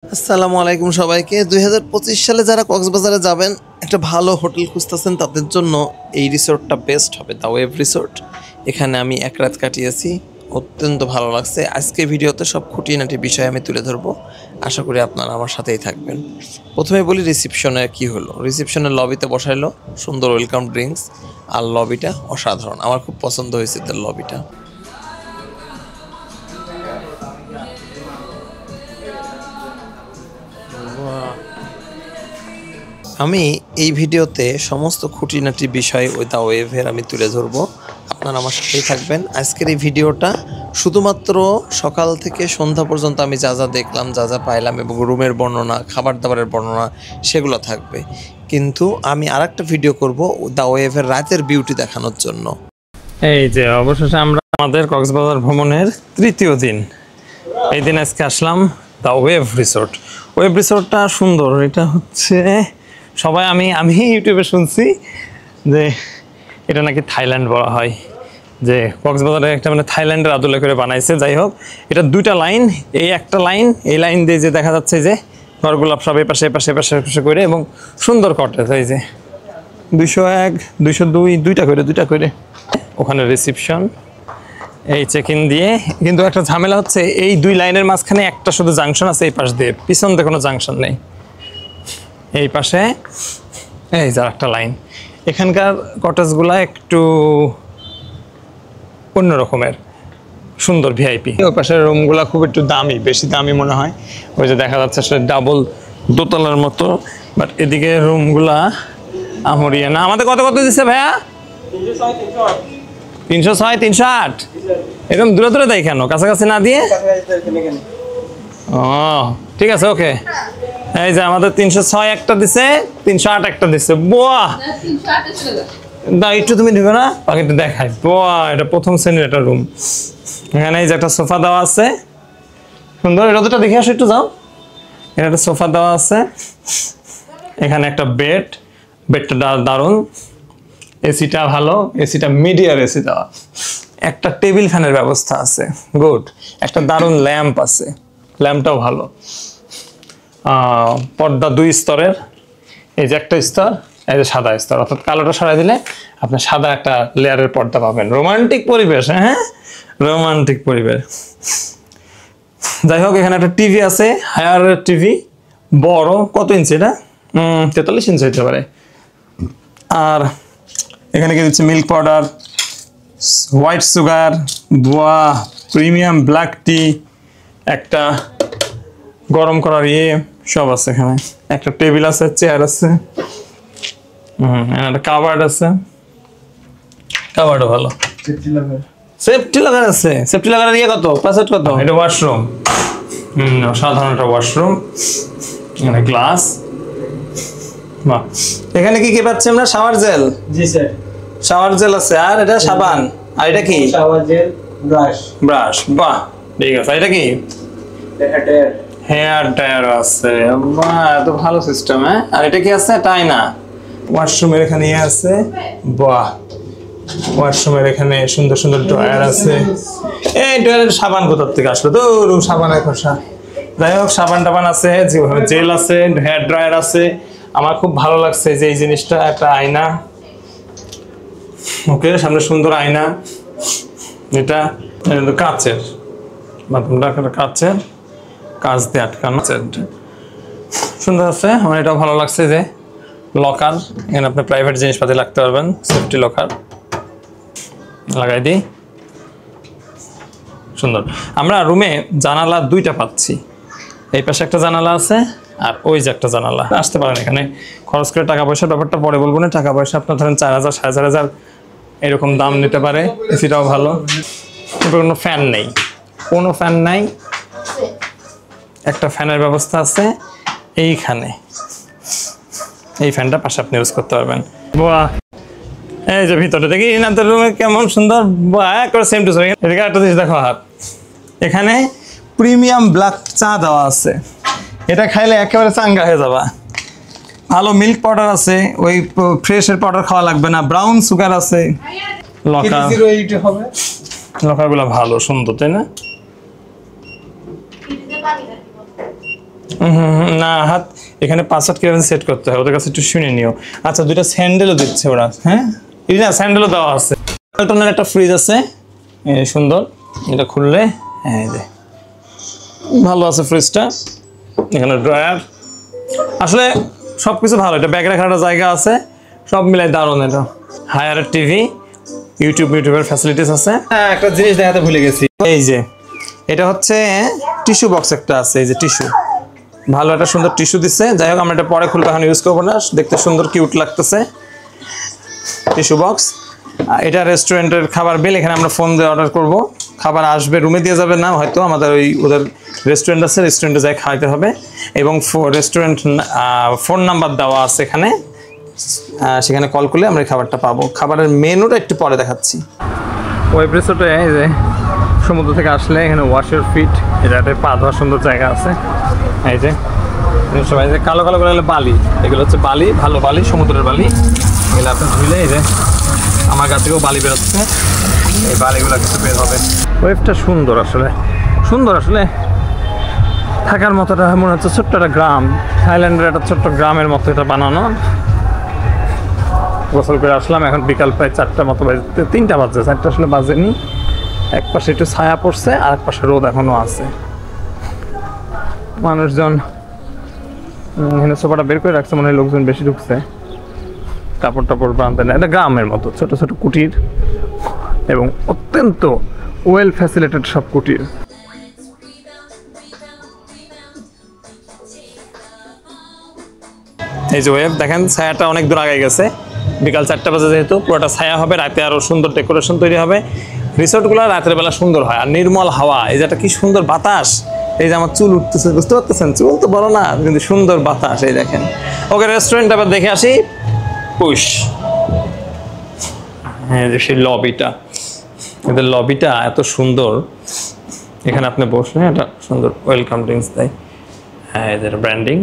আসসালামু আলাইকুম সবাইকে। 2025 সালে যারা কক্সবাজারে যাবেন, একটা ভালো হোটেল খুঁজতেছেন, তাদের জন্য এই রিসোর্টটা বেস্ট হবে, দ্য ওয়েভ রিসোর্ট। এখানে আমি এক রাত কাটিয়েছি, অত্যন্ত ভালো লাগছে। আজকে ভিডিওতে সব খুঁটিনাটি বিষয় আমি তুলে ধরবো, আশা করি আপনারা আমার সাথেই থাকবেন। প্রথমে বলি রিসেপশনের কি হলো। রিসেপশনের লবিতে বসাইলো সুন্দর ওয়েলকাম ড্রিঙ্কস, আর লবিটা অসাধারণ, আমার খুব পছন্দ হয়েছে তার লবিটা। আমি এই ভিডিওতে সমস্ত খুঁটিনাটি বিষয় ওই দ্য ওয়েভের আমি তুলে ধরবো, আপনারা আমার সাথেই থাকবেন। আজকের এই ভিডিওটা শুধুমাত্র সকাল থেকে সন্ধ্যা পর্যন্ত আমি যা যা দেখলাম, যা যা পাইলাম এবং রুমের বর্ণনা, খাবার দাবারের বর্ণনা, সেগুলো থাকবে। কিন্তু আমি আরেকটা ভিডিও করব দ্য ওয়েভের রাতের বিউটি দেখানোর জন্য। এই যে অবশেষে আমরা আমাদের কক্সবাজার ভ্রমণের তৃতীয় দিন, এই দিন আজকে আসলাম দ্য ওয়েভ রিসোর্ট। ওয়েভ রিসোর্টটা সুন্দর, এটা হচ্ছে সবাই আমি ইউটিউবে শুনছি যে এটা নাকি থাইল্যান্ড বলা হয়, যে কক্সবাজারে একটা মানে থাইল্যান্ডের আদলে করে বানাইছে। যাই হোক, এটা দুইটা লাইন, এই একটা লাইন, এই লাইন দিয়ে যে দেখা যাচ্ছে যে ঘরগুলো সব এপাশে এপাশে এপাশে এপাশে করে, এবং সুন্দর কটেজ। এই যে 201, 202, দুইটা করে ওখানে রিসেপশন, এই চেক ইন দিয়ে। কিন্তু একটা ঝামেলা হচ্ছে, এই দুই লাইনের মাঝখানে একটা শুধু জাংশন আছে, এই পাশ দিয়ে, পিছন দিয়ে কোনো জাংশন নেই। এই পাশে এই যার একটা লাইন। এখানকার কটেজগুলা একটু অন্য রকমের সুন্দর, ভিআইপি। ওই পাশের রুমগুলা খুব একটু দামি, বেশি দামি মনে হয়। ওই যে দেখা যাচ্ছে সেটা ডাবল দোতলার মতো, বাট এদিকে রুমগুলা আমরিয়া না। আমাদের কত কত দিচ্ছে ভাইয়া? 306, 308 এরকম দূরে দূরে দেয় কেন, কাছাকাছি না দিয়ে? ও ঠিক আছে, ওকে। এই যে আমাদের 306 একটা দিছে, 308 একটা দিছে। বাহ, না একটু তুমি দিবে না, বাকিটা দেখাই। বাহ, এটা প্রথম শ্রেণীর একটা রুম। এখানে এই যে একটা সোফা দেওয়া আছে, সুন্দর। এটা তো দেখে আসো, একটু যাও। এখানে একটা সোফা দেওয়া আছে, এখানে একটা বেডটা দারুণ। এসিটা ভালো, এসিটা মিডিয়ার এসি দেওয়া। একটা টেবিল ফ্যানের ব্যবস্থা আছে, গুড। একটা দারুণ ল্যাম্প আছে, ল্যাম্পটাও ভালো। পর্দা 2 স্তরের, এই যে একটা স্তর, এই যে সাদা স্তর, অর্থাৎ কালোটা সরাই দিলে আপনি সাদা একটা লেয়ারের পর্দা পাবেন। রোমান্টিক পরিবেশ, হ্যাঁ রোমান্টিক পরিবেশ। যাই হোক, এখানে একটা টিভি আছে, হায়ার টিভি, বড়। কত ইঞ্চি এটা? 43 ইঞ্চি হতে পারে। আর এখানে কি দিচ্ছে? মিল্ক পাউডার, হোয়াইট সুগার, বাহ, প্রিমিয়াম ব্ল্যাক টি, একটা গরম করার সব আছে এখানে। একটা টেবিল আছে, চেয়ার আছে, একটা কাভার্ড আছে, কাভার্ডও ভালো। সেফটি লাগার আছে, সেফটি লাগার কত? পাসওয়ার্ড কত? এটা ওয়াশরুম, সাধারণ একটা ওয়াশরুম। এখানে গ্লাস, বাহ। এখানে কি কি পাচ্ছি আমরা? Shower gel. জি স্যার, শাওয়ার জেল আছে, আর এটা সাবান। আর এটা কি? Shower gel, brush. বাহ, ঠিক আছে। এটা কি? হেয়ার ড্রায়ার আছে। বাহ, এত ভালো সিস্টেম। হ্যাঁ, আর এটা কি আছে? টাইনা। ওয়াশরুমের এখানে আছে, বাহ। ওয়াশরুমের এখানে সুন্দর সুন্দর ড্রয়ার আছে। এই ড্রয়ারের সাবান কোথার থেকে আসলো? তো সাবানের খোসা। যাই হোক, সাবান টাবান আছে, জেল আছে, হেয়ার ড্রায়ার আছে। আমার খুব ভালো লাগছে যে এই জিনিসটা। একটা আয়না, ওকে, সামনে সুন্দর আয়না। এটা কাচের, বাথরুমটা কাচের, কাচ দিয়ে আটকানো, সুন্দর আছে। আমার এটাও ভালো লাগছে যে লকার, এখানে আপনি প্রাইভেট জিনিসপাতি রাখতে পারবেন, সেফটি লকার লাগাই দিই, সুন্দর। আমরা রুমে জানালা 2টা পাচ্ছি, এই পাশে একটা জানালা আছে, আর ওই যে একটা জানালা। আসতে পারেন এখানে, খরচ করে টাকা পয়সার ব্যাপারটা পরে বলবো না। টাকা পয়সা আপনার ধরেন 4000, 4500 এরকম দাম নিতে পারে। এসিটাও ভালো। কোনো ফ্যান নেই, কোনো ফ্যান নাই। একটা ফ্যানের ব্যবস্থা আছে এইখানে, এই ফ্যানটা পাশে আপনি ইউজ করতে পারবেন। বাহ, এই যে ভিতরে দেখি ইনাদের রুমে কেমন সুন্দর, বাহ, সেম টু সেম। এদিকে একটা জিনিস দেখো, হাত এখানে প্রিমিয়াম ব্ল্যাক চা দেওয়া আছে। এটা খাইলে একেবারে চাঙ্গা হয়ে যাবা। ভালো মিল্ক পাউডার আছে, ওই ফ্রেশের পাউডার খাওয়া লাগবে না। ব্রাউন সুগার আছে। লকার, লকারগুলো ভালো, সুন্দর, তাই না? না হাত এখানে পাসওয়ার্ড কিভাবে সেট করতে হয় ওদের কাছে একটু শুনে নিও। আচ্ছা দুইটা স্যান্ডেলও দিচ্ছে ওরা, হ্যাঁ এই না স্যান্ডেলও দেওয়া আছে। টনের একটা ফ্রিজ আছে সুন্দর, এটা খুললে হ্যাঁ ভালো আছে ফ্রিজটা। এখানে ড্রয়ার, আসলে সবকিছু ভালো, এটা ব্যাগ রাখার একটা জায়গা আছে, সব মিলাই দারুণ। এটা হায়ার টিভি, ইউটিউবের ফ্যাসিলিটিস আছে। হ্যাঁ একটা জিনিস দেখাতে ভুলে গেছি, এই যে এটা হচ্ছে টিস্যু বক্স একটা আছে, এই যে টিস্যু, ভালো একটা সুন্দর টিস্যু দিচ্ছে। যাই হোক আমরা এটা পরে খুলবো, এখন ইউজ করবো না, দেখতে সুন্দর কিউট লাগতেছে টিস্যু বক্স। এটা রেস্টুরেন্টের খাবার বিল, এখানে আমরা ফোন দিয়ে অর্ডার করব, খাবার আসবে, রুমে দিয়ে যাবে না হয়তো, আমাদের ওই ওদের রেস্টুরেন্ট আছে, রেস্টুরেন্টে যাই খাইতে হবে। এবং রেস্টুরেন্ট ফোন নাম্বার দেওয়া আছে এখানে, সেখানে কল করলে আমরা এই খাবারটা পাবো। খাবারের মেনুটা একটু পরে দেখাচ্ছি। ওয়েব রিসোর্টে এই যে সমুদ্র থেকে আসলে এখানে ওয়াশ ইউর ফিট, এটা একটা পা ধোয়ার সুন্দর জায়গা আছে। এই যে সবাই যে কালো কালো করে বালি, এগুলো হচ্ছে বালি, ভালো বালি, সমুদ্রের বালি, এগুলো আপনি ধুইলে এই যে আমার কাছ থেকেও বালি বেরোচ্ছে, এই বালিগুলো কিছু বের হবে। ওয়েবটা সুন্দর, আসলে সুন্দর, আসলে থাকার মতো মনে হচ্ছে ছোট্ট একটা গ্রাম, থাইল্যান্ডের একটা ছোট্ট গ্রামের মতো এটা বানানো। গোসল করে আসলাম, এখন বিকাল প্রায় 4টার মতো বাজতে, 3টা বাজছে, 4টা আসলে বাজেনি। এক পাশে একটু ছায়া পড়ছে আর এক পাশে রোদ এখনো আছে। মানুষজন এখানে সোফাটা বের করে রাখছে, মনে হয় লোকজন বেশি ঢুকছে, কাপড় টাপড় বাঁধতে না। এটা গ্রামের মতো ছোট ছোট কুটির এবং অত্যন্ত ওয়েল ফ্যাসিলিটেড সব কুটির। এই যে ওয়েব দেখেন, ছায়াটা অনেক দূর আগে গেছে, বিকাল 4টা বাজে যেহেতু পুরোটা ছায়া হবে, রাতে আরো সুন্দর ডেকোরেশন তৈরি হবে। রিসোর্টগুলো রাতের বেলা সুন্দর হয়, আর নির্মল হাওয়া, এই যে একটা কি সুন্দর বাতাস, এই যে আমার চুল উঠতেছে, বুঝতে পারতেছেন, চুল তো বড় না কিন্তু সুন্দর বাতাস, এই দেখেন। ওকে রেস্টুরেন্ট আবার দেখে আসি, পুশ। হ্যাঁ যে সেই লবিটা, এদের লবিটা এত সুন্দর, এখানে আপনি বসলে একটা সুন্দর ওয়েলকাম ড্রিঙ্কস দেয়। হ্যাঁ এদের ব্র্যান্ডিং।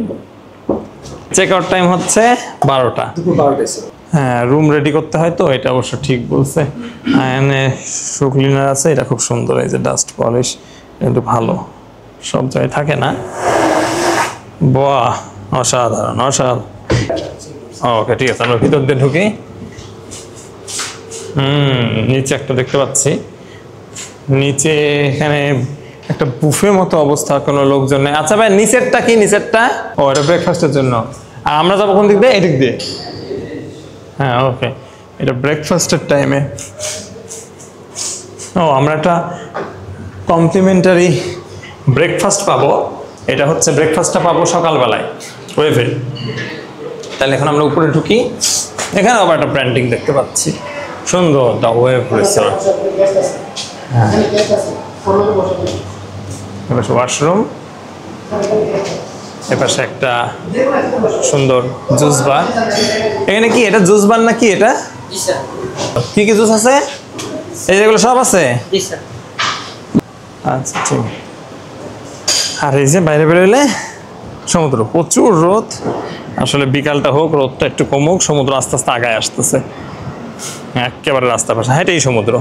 চেক আউট টাইম হচ্ছে 12টা। হ্যাঁ রুম রেডি করতে হয় তো, এটা অবশ্য ঠিক বলছে। এখানে শু ক্লিনার আছে, এটা খুব সুন্দর, এই যে ডাস্ট পলিশ কিন্তু ভালো, সব জায়গায় থাকে না। বাহ অসাধারণ অসাধারণ। ওকে ঠিক আছে, আমরা ভিতর দিয়ে ঢুকি। নিচে একটা দেখতে পাচ্ছি, নিচে এখানে একটা বুফে মতো অবস্থা, কোনো লোকজন নেই। আচ্ছা ভাই নিচেরটা কি? নিচেরটা ও এটা ব্রেকফাস্টের জন্য, আর আমরা যাবো কোন দিক দিয়ে? এদিক দিয়ে। হ্যাঁ ওকে, এটা ব্রেকফাস্টের টাইমে। ও আমরা একটা কমপ্লিমেন্টারি ব্রেকফাস্ট পাবো, এটা হচ্ছে ব্রেকফাস্টটা পাবো সকালবেলায় ওয়েভে। তাহলে এখন আমরা উপরে ঢুকি, এখানে আবার একটা ব্র্যান্ডিং দেখতে পাচ্ছি সুন্দর, দ্য ওয়েভ রিসোর্ট। হ্যাঁ এপাশে ওয়াশরুম, এপাশে একটা সুন্দর জুস বার। এখানে কি এটা জুস বার নাকি? এটা কি কি জুস আছে? এই যেগুলো সব আছে? আচ্ছা ঠিক। আর এই যে বাইরে বেরোলে সমুদ্র, প্রচুর রোদ, আসলে বিকালটা হোক, রোদটা একটু কমুক, সমুদ্র আস্তে আস্তে আগায় আসতেছে, একেবারে রাস্তার পাশে, হ্যাঁ এটাই সমুদ্র,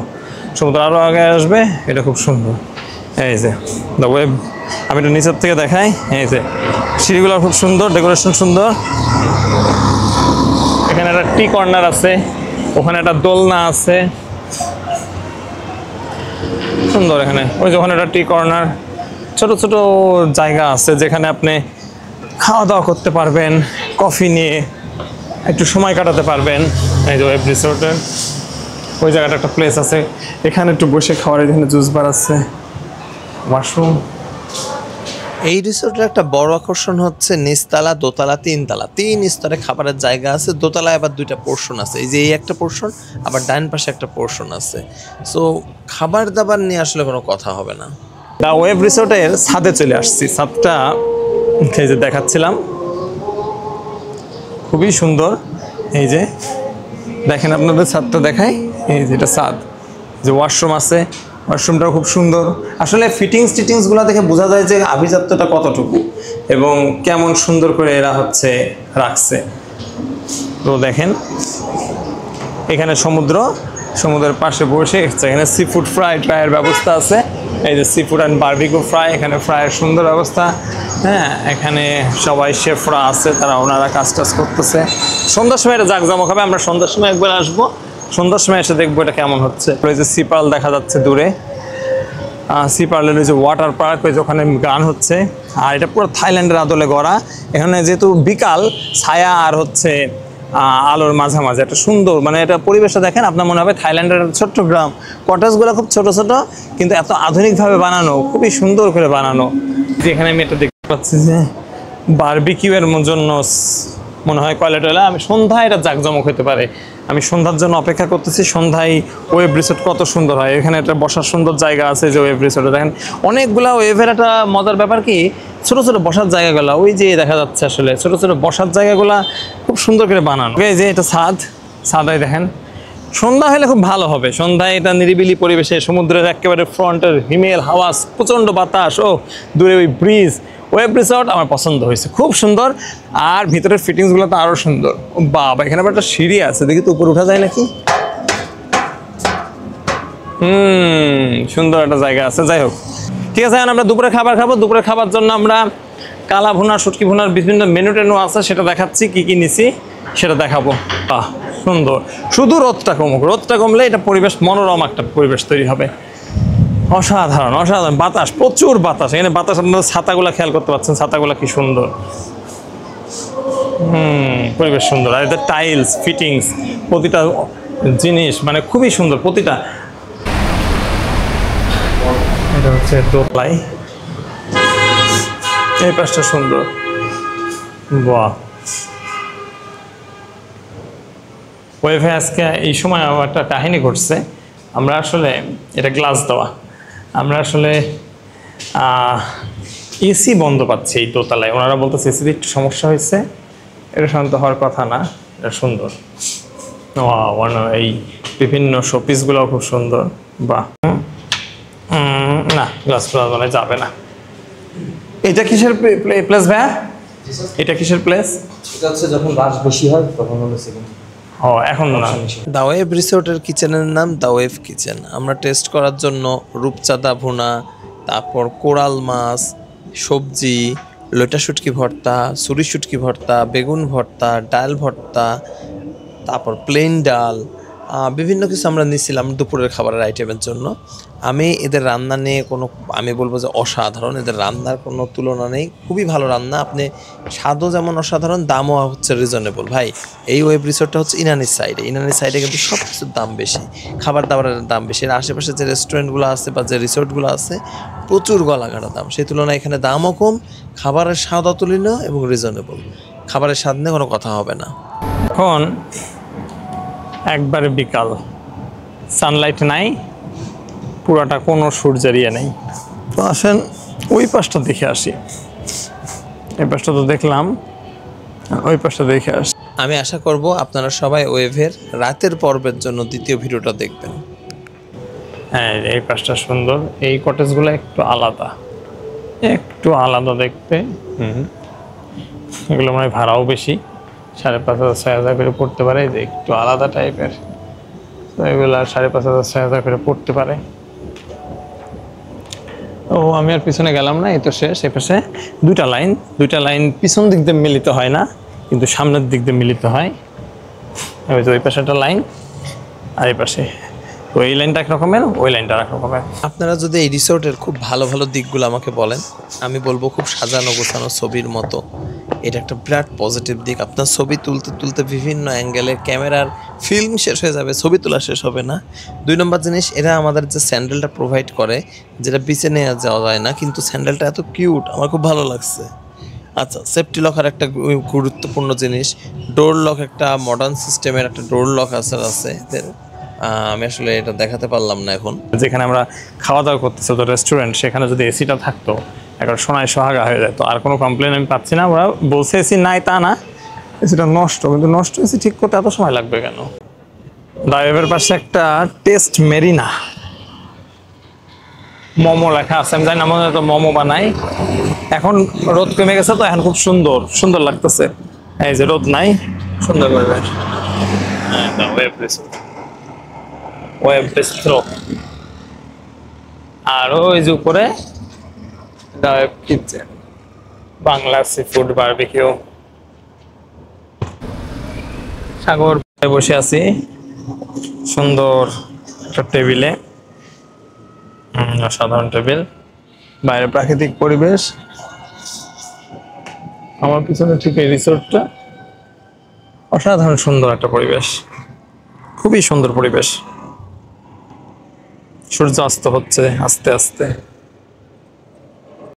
সমুদ্র আরও আগে আসবে। এটা খুব সুন্দর, এই যে দ্য ওয়েব। আমি একটু নিচের থেকে দেখাই, এই যে সিঁড়িগুলো খুব সুন্দর, ডেকোরেশন সুন্দর। এখানে একটা টি কর্নার আছে, ওখানে একটা দোলনা আছে সুন্দর। এখানে ওই যে ওখানে একটা টি কর্নার, ছোট ছোট জায়গা আছে যেখানে আপনি খাওয়া দাওয়া করতে পারবেন, কফি নিয়ে একটু সময় কাটাতে পারবেন। এই যে ওয়েব রিসোর্টের ওই জায়গাটা একটা প্লেস আছে, এখানে একটু বসে খাওয়ার, এখানে জুস বার আছে, ওয়াশরুম। এই রিসোর্টের একটা বড় আকর্ষণ হচ্ছে নিচতলা, দোতলা, তিনতলা, 3 স্তরে খাবারের জায়গা আছে। দোতলায় আবার 2টা পোর্শন আছে, এই যে এই একটা পোর্শন, আবার ডান পাশে একটা পোর্শন আছে। সো খাবার দাবার নিয়ে আসলে কোনো কথা হবে না। দ্য ওয়েব রিসোর্টের ছাদে চলে আসছি, ছাদটা এই যে দেখাচ্ছিলাম, খুবই সুন্দর। এই যে দেখেন আপনাদের ছাদটা দেখাই, এই যে এটা ছাদ, যে ওয়াশরুম আছে, ওয়াশরুমটাও খুব সুন্দর। আসলে টিটিংসগুলো দেখে বোঝা যায় যে আভিজাত্যটা কতটুকু এবং কেমন সুন্দর করে এরা হচ্ছে রাখছে। তো দেখেন এখানে সমুদ্র, সমুদ্রের পাশে বসে এখানে সি ফুড ট্রায়ের ব্যবস্থা আছে। এই যে sea food and barbecue fry, এখানে ফ্রাইয়ের সুন্দর ব্যবস্থা। হ্যাঁ, এখানে সবাই শেফরা আছে, তারা ওনারা কাজ টাজ করতেছে। সন্ধ্যার সময় এটা জাঁকজমক হবে, আমরা সন্ধ্যার সময় একবার আসবো, সন্ধ্যার সময় এসে দেখবো এটা কেমন হচ্ছে। ওই যে সি পার্ল দেখা যাচ্ছে দূরে, সি পার্লের ওই যে ওয়াটার পার্ক, ওই যে ওখানে গান হচ্ছে। আর এটা পুরো থাইল্যান্ডের আদলে গড়া। এখানে যেহেতু বিকাল, ছায়া আর হচ্ছে আলোর মাঝামাঝি একটা সুন্দর, মানে এটা পরিবেশটা দেখেন আপনার মনে হবে থাইল্যান্ডের ছোট্ট গ্রাম। কটেজগুলো খুব ছোট ছোট কিন্তু এত আধুনিকভাবে বানানো, খুবই সুন্দর করে বানানো। যেখানে আমি এটা দেখতে পাচ্ছি যে বারবিকিউ এর জন্য মনে হয় কয়লা টয়লা। আমি সন্ধ্যায় এটা জাঁকজমক হতে পারে, আমি সন্ধ্যার জন্য অপেক্ষা করতেছি। সন্ধ্যায় ওয়েভ রিসোর্ট কত সুন্দর হয়, এখানে একটা বসার সুন্দর জায়গা আছে যে ওয়েভ রিসোর্টে দেখেন অনেকগুলা ওয়েভের। একটা মজার ব্যাপার কি, ছোট ছোট বসার জায়গাগুলো ওই যে দেখা যাচ্ছে, আসলে ছোট ছোট বসার জায়গাগুলা খুব সুন্দর করে বানানো। এই যে এটা ছাদায় দেখেন, সন্ধ্যা হলে খুব ভালো হবে। সন্ধ্যায় এটা নিরিবিলি পরিবেশে, সমুদ্রের একেবারে ফ্রন্টের হিমেল হাওয়া, প্রচণ্ড বাতাস, ও দূরে ওই ব্রিজ। ওয়েব রিসর্ট আমার পছন্দ হয়েছে, খুব সুন্দর। আর ভিতরের ফিটিংসগুলো তো আরও সুন্দর। বাবা, এখানে আবার একটা সিঁড়ি আছে, দেখি তো উপরে উঠা যায় নাকি। সুন্দর একটা জায়গা আছে। যাই হোক, ঠিক আছে, এখন আমরা দুপুরে খাবার খাবো। দুপুরে খাবার জন্য আমরা কালা ভুনা, শুটকি ভুনার বিভিন্ন মেনু টেনু আছে, সেটা দেখাচ্ছি। কি কি নিছি সেটা দেখাবো। সুন্দর, শুধু রোদটা কমুক, রোদটা কমলে এটা পরিবেশ, মনোরম একটা পরিবেশ তৈরি হবে। অসাধারণ অসাধারণ বাতাস, প্রচুর বাতাস। এখানে বাতাস, আপনারা ছাতাগুলা খেয়াল করতে পারছেন, ছাতাগুলা কি সুন্দর। পরিবেশ সুন্দর। আর এটা টাইলস ফিটিংস, প্রতিটা জিনিস মানে খুবই সুন্দর প্রতিটা। এটা হচ্ছে দোতলাই, এই পাশটা সুন্দর। বাহ, ওয়েভে আজকে এই সময় একটা কাহিনী ঘটছে। আমরা আসলে এটা গ্লাস দেওয়া, আমরা আসলে এসি বন্ধ পাচ্ছি এই দোতলায়। ওনারা বলতেছে এসিতে একটু সমস্যা হয়েছে, এটা শান্ত হওয়ার কথা না। এটা সুন্দর, এই বিভিন্ন শোপিসগুলোও খুব সুন্দর। বাহ, না গ্লাস খোলা যাবে না। এটা কিসের প্লেস ভাইয়া? এটা কিসের প্লেস? এটা হচ্ছে যখন রাশ বেশি হয় তখন হলো সেকেন্ড। এখন না। দ্য ওয়েভ রিসোর্টের কিচেনের নাম দ্য ওয়েভ কিচেন। আমরা টেস্ট করার জন্য রূপচাঁদা ভুনা, তারপর কোরাল মাছ, সবজি, লইটা শুটকি ভর্তা, সুরি শুটকি ভর্তা, বেগুন ভর্তা, ডাল ভর্তা, তারপর প্লেন ডাল, বিভিন্ন কিছু আমরা নিয়েছিলাম দুপুরের খাবারের আইটেমের জন্য। আমি এদের রান্না নিয়ে আমি বলবো যে অসাধারণ, এদের রান্নার কোনো তুলনা নেই, খুবই ভালো রান্না। আপনি স্বাদও যেমন অসাধারণ, দামও হচ্ছে রিজনেবল। ভাই, এই ওয়েব রিসোর্টটা হচ্ছে ইনানির সাইডে কিন্তু সব কিছুর দাম বেশি, খাবার দাবারের দাম বেশি। এর আশেপাশে যে রেস্টুরেন্টগুলো আছে বা যে রিসোর্টগুলো আছে প্রচুর গলাকাটা দাম, সেই তুলনায় এখানে দামও কম, খাবারের স্বাদ অতুলনীয় এবং রিজনেবল। খাবারের স্বাদ নিয়ে কোনো কথা হবে না। এখন একবারে বিকাল, সানলাইট নাই, পুরাটা কোনো সূর্যের ইয়ে নেই। তো আসেন ওই পাশটা দেখে আসি। এই পাশটা তো দেখলাম, ওই পাশটা দেখে আসি। আমি আশা করব আপনারা সবাই ওয়েভের রাতের পর্বের জন্য দ্বিতীয় ভিডিওটা দেখবেন। হ্যাঁ, এই পাশটা সুন্দর। এই কটেজগুলো একটু আলাদা দেখতে। এগুলো মানে ভাড়াও বেশি, 5,500-6,000 করে পড়তে পারে। যে একটু আলাদা টাইপের, তো এগুলো 5,500-6,000 করে পড়তে পারে। ও আমি আর পিছনে গেলাম না, এই তো শেষ। এই পাশে দুইটা লাইন পিছন দিক দিয়ে মিলিত হয় না, কিন্তু সামনের দিক দিয়ে মিলিত হয়। ওই পাশে একটা লাইন, আর এই পাশে ওই লাইনটা এক রকমের, ওই লাইনটা এক রকমের। আপনারা যদি এই রিসোর্টের খুব ভালো ভালো দিকগুলো আমাকে বলেন, আমি বলবো খুব সাজানো গোছানো ছবির মতো। এটা একটা বিরাট পজিটিভ দিক। আপনার ছবি তুলতে তুলতে বিভিন্ন অ্যাঙ্গেলে ক্যামেরার ফিল্ম শেষ হয়ে যাবে, ছবি তোলা শেষ হবে না। 2 নম্বর জিনিস, এরা আমাদের যে স্যান্ডেলটা প্রোভাইড করে, যেটা বিচে নিয়ে যাওয়া যায় না, কিন্তু স্যান্ডেলটা এত কিউট, আমার খুব ভালো লাগছে। আচ্ছা, সেফটি লকার একটা গুরুত্বপূর্ণ জিনিস। ডোর লক, একটা মডার্ন সিস্টেমের একটা ডোর লক আছে এদের। আমি আসলে এটা দেখাতে পারলাম না এখন। যেখানে আমরা খাওয়া দাওয়া করতেছি, তো রেস্টুরেন্ট, সেখানে যদি এসিটা থাকতো একবার সোনায় সোহাগা হয়ে যায়। তো আর কোনো কমপ্লেন আমি পাচ্ছি না। ওরা বলছে এসি নাই, তা না, এসিটা নষ্ট, কিন্তু নষ্ট এসি ঠিক করতে এত সময় লাগবে কেন? ডাইভের পাশে একটা টেস্ট মেরিনা মোমো লেখা আছে, আমি জানি না, মনে হয় তো মোমো বানাই। এখন রোদ কমে গেছে, তো এখন খুব সুন্দর লাগতেছে। এই যে রোদ নাই, সুন্দর করে ওয়েব বিস্ট্রো। আর ওই যে উপরে web kitchen, Bangla seafood barbecue. সাগর পাড়ে বসে আছি সুন্দর একটা টেবিলে, অসাধারণ টেবিল, বাইরে প্রাকৃতিক পরিবেশ। আমার পিছনে ঠিক এই রিসোর্টটা, অসাধারণ সুন্দর একটা পরিবেশ, খুবই সুন্দর পরিবেশ। সূর্য অস্ত হচ্ছে আস্তে আস্তে।